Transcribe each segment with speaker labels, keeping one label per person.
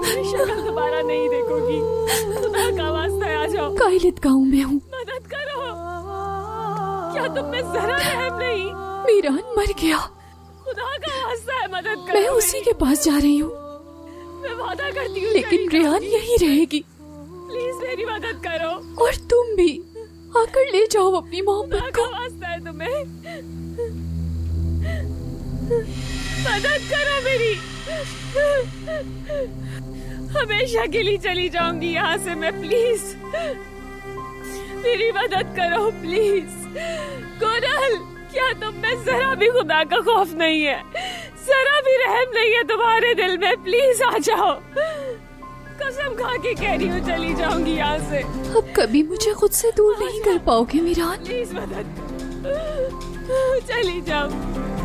Speaker 1: मेरी शक्ल दोबारा नहीं देखोगी। खुदा का वास्ता है, आ जाओ।
Speaker 2: कायलित गाँव में हूँ।
Speaker 1: मदद करो। क्या तुम में जरा रहम नहीं?
Speaker 2: मीरान मर गया।
Speaker 1: खुदा का वास्ता है, मदद करो।
Speaker 2: मैं उसी के पास जा रही हूँ,
Speaker 1: मैं वादा करती हूँ,
Speaker 2: लेकिन रेहान यहीं रहेगी।
Speaker 1: प्लीज मेरी मदद करो।
Speaker 2: और तुम भी आकर ले जाओ अपनी मोहब्बत
Speaker 1: खुदा
Speaker 2: को।
Speaker 1: का वास्ता है तुम्हें, मदद करो मेरी। हमेशा के लिए चली जाऊंगी यहाँ से मैं, प्लीज मेरी मदद करो प्लीज। कोनल, क्या तुम में जरा भी खुदा का खौफ नहीं है? जरा भी रहम नहीं है तुम्हारे दिल में? प्लीज आ जाओ। कसम खा के कह रही हूँ, चली जाऊंगी यहाँ से।
Speaker 2: अब कभी मुझे खुद से दूर नहीं कर पाओगे मीरान।
Speaker 1: प्लीज मदद, चली जाओ।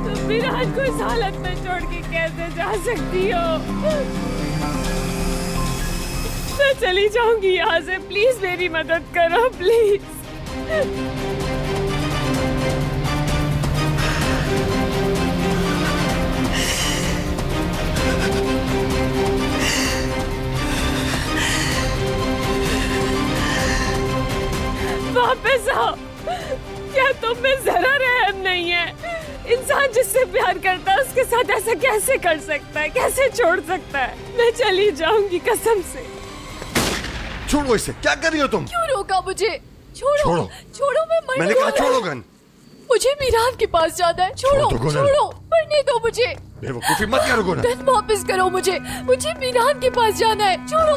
Speaker 1: तुम मीरान को इस हालत में छोड़ के कैसे जा सकती हो? मैं चली जाऊंगी यहाँ से, प्लीज मेरी मदद करो प्लीज। वापस आओ। क्या तुम में जरा रहम नहीं है? इंसान जिससे प्यार करता है उसके साथ ऐसा कैसे कर सकता है? कैसे छोड़ सकता है? मैं चली जाऊंगी कसम से।
Speaker 3: छोड़ो इसे, क्या कर रही हो तुम?
Speaker 2: क्यों रोका मुझे? छोड़ो
Speaker 3: छोड़ो।
Speaker 2: छोड़ो, मैं मर
Speaker 3: मैंने कहा
Speaker 2: जाऊंगा।
Speaker 3: छोड़ो गन।
Speaker 2: मुझे मीरान के पास जाना है। छोड़ो
Speaker 3: छोड़ दो गोनल।
Speaker 2: छोड़ो, मरने दो मुझे।
Speaker 3: बेवकूफी मत करो गोनल।
Speaker 2: गन वापस करो मुझे मीरान के पास जाना है। छोड़ो।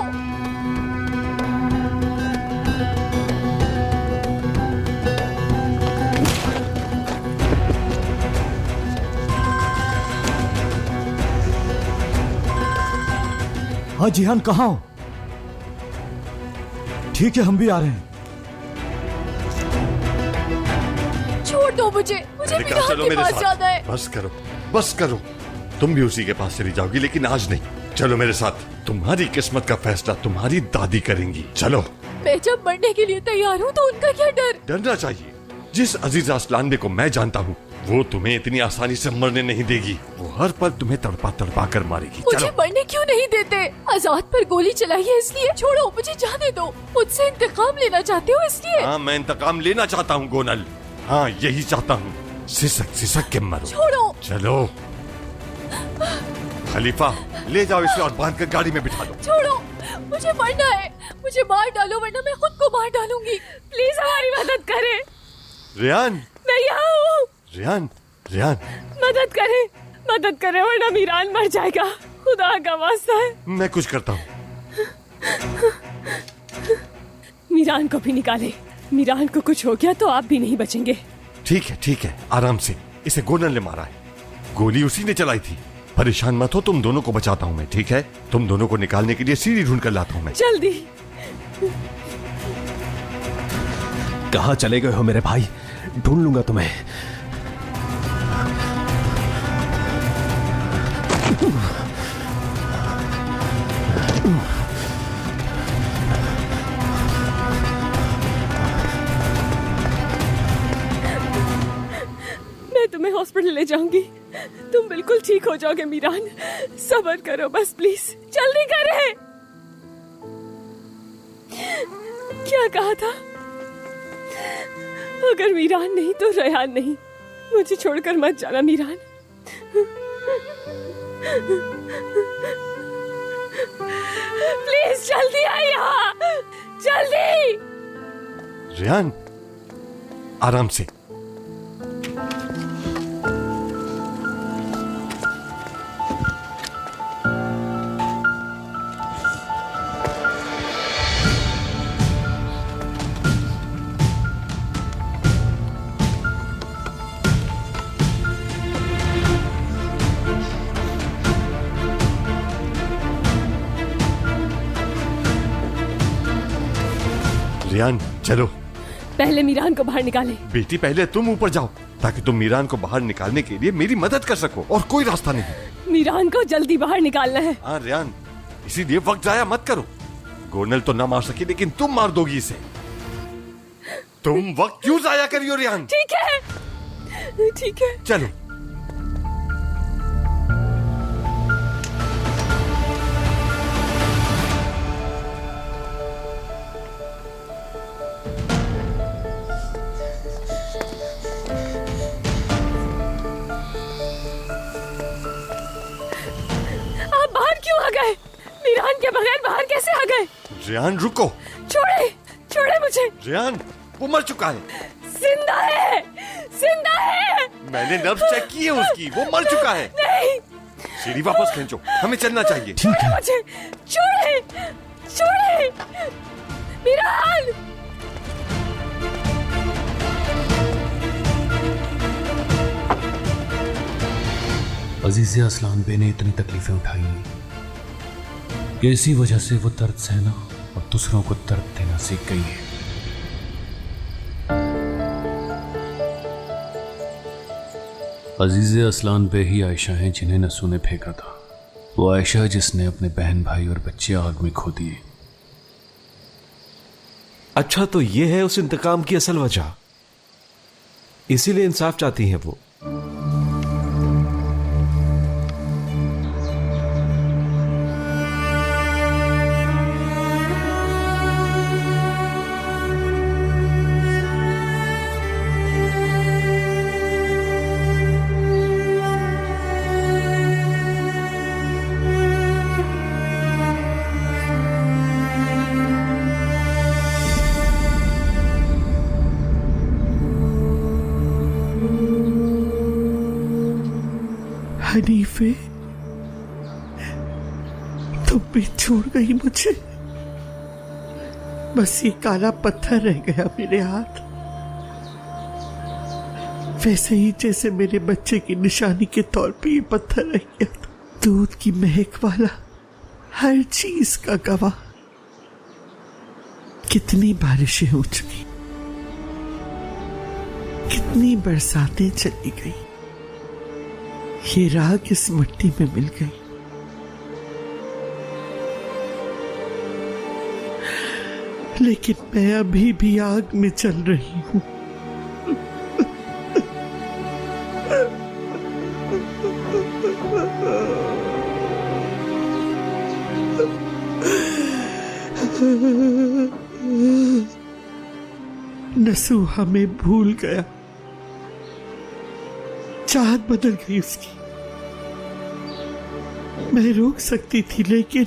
Speaker 4: हाँ जिहान, कहाँ हो? ठीक है, हम भी आ रहे हैं।
Speaker 2: छोड़ दो मुझे
Speaker 3: मैंने कहा
Speaker 2: मीरान
Speaker 3: चलो
Speaker 2: के
Speaker 3: मेरे
Speaker 2: पास
Speaker 3: साथ।
Speaker 2: जाना है।
Speaker 3: बस करो, बस करो। तुम भी उसी के पास चली जाओगी, लेकिन आज नहीं। चलो मेरे साथ। तुम्हारी किस्मत का फैसला तुम्हारी दादी करेंगी। चलो।
Speaker 2: मैं जब मरने के लिए तैयार हूँ तो उनका क्या डर?
Speaker 3: डरना चाहिए। जिस अजीजा असलानबे को मैं जानता हूँ, वो तुम्हें इतनी आसानी से मरने नहीं देगी। वो हर पल तुम्हें तड़पा तड़पा कर मारेगी।
Speaker 2: मुझे
Speaker 3: चलो।
Speaker 2: मरने क्यों नहीं देते? आजाद पर गोली चलाई है इसलिए? छोड़ो, मुझे जाने दो। मुझसे इंतकाम लेना चाहते हो इसलिए?
Speaker 3: हाँ, मैं इंतकाम लेना चाहता हूँ गोनल। हाँ, यही चाहता हूँ। सिसक सिसक के मरो।
Speaker 2: छोड़ो।
Speaker 3: चलो खलीफा, ले जाओ इसे और बांध कर गाड़ी में बिठा दो।
Speaker 2: छोड़ो, मुझे मरना है। मुझे मार डालो वरना मैं खुद को मार डालूंगी।
Speaker 1: प्लीज हमारी मदद करें।
Speaker 3: रेहान,
Speaker 1: मैं यहाँ हूँ।
Speaker 3: रेहान, रेहान,
Speaker 1: मदद करें वरना मीरान मर जाएगा। खुदा का वास्ता है।
Speaker 3: मैं कुछ करता हूँ।
Speaker 1: मीरान को भी निकाले। मीरान को कुछ हो गया तो आप भी नहीं बचेंगे।
Speaker 3: ठीक है, आराम से। इसे गोनल ने मारा है। गोली उसी ने चलाई थी। परेशान मत हो, तुम दोनों को बचाता हूँ मैं, ठीक है? तुम दोनों को निकालने के लिए सीढ़ी ढूंढ कर लाता हूँ मैं।
Speaker 1: जल्दी।
Speaker 5: कहाँ चले गए हो मेरे भाई? ढूंढ लूंगा तुम्हें।
Speaker 1: मैं तुम्हें हॉस्पिटल ले जाऊंगी। तुम बिल्कुल ठीक हो जाओगे मीरान। सब्र करो बस, प्लीज जल्दी करें। क्या कहा था? अगर मीरान नहीं तो रेहान नहीं। मुझे छोड़कर मत जाना मीरान। प्लीज जल्दी आइए यहाँ, जल्दी।
Speaker 3: रेहान, आराम से। रेहान, चलो।
Speaker 1: पहले मीरान को बाहर निकाले।
Speaker 3: बेटी, पहले तुम ऊपर जाओ ताकि तुम मीरान को बाहर निकालने के लिए मेरी मदद कर सको, और कोई रास्ता नहीं।
Speaker 1: मीरान को जल्दी बाहर निकालना है।
Speaker 3: हाँ रेहान, इसीलिए वक्त जाया मत करो। गोनल तो ना मार सकी, लेकिन तुम मार दोगी इसे। तुम वक्त क्यों जाया करी हो रेहान?
Speaker 1: ठीक है, ठीक है।
Speaker 3: चलो।
Speaker 1: के बगैर बाहर कैसे आ गए?
Speaker 3: रेहान रुको।
Speaker 1: छोड़े, छोड़े मुझे।
Speaker 3: रेहान वो मर चुका है।
Speaker 1: जिंदा है, जिंदा है।
Speaker 3: मैंने नब्ज चेक की है उसकी, वो मर चुका है।
Speaker 1: नहीं,
Speaker 3: सीढ़ी वापस खींचो, हमें चलना चाहिए।
Speaker 1: छोड़े मुझे, छोड़े, छोड़े। मिरान,
Speaker 6: अजीज़े असलान बे ने इतनी तकलीफें उठाई कि इसी वजह से वो दर्द सहना और दूसरों को दर्द देना सीख गई है। अजीज़े असलान बे ही आयशा हैं जिन्हें नसू ने फेंका था। वो आयशा जिसने अपने बहन भाई और बच्चे आग में खो दिए।
Speaker 5: अच्छा, तो ये है उस इंतकाम की असल वजह, इसीलिए इंसाफ चाहती हैं वो।
Speaker 7: हनीफे, तुम भी छोड़ गई मुझे। बस ये काला पत्थर रह गया मेरे हाथ, वैसे ही जैसे मेरे बच्चे की निशानी के तौर पे ये पत्थर रह गया था। दूध की महक वाला, हर चीज का गवाह। कितनी बारिशें हो चुकी, कितनी बरसातें चली गई, ये राग इस मिट्टी में मिल गई। लेकिन मैं अभी भी आग में चल रही हूं। नसू हमें भूल गया, चाहत बदल गई उसकी। मैं रोक सकती थी, लेकिन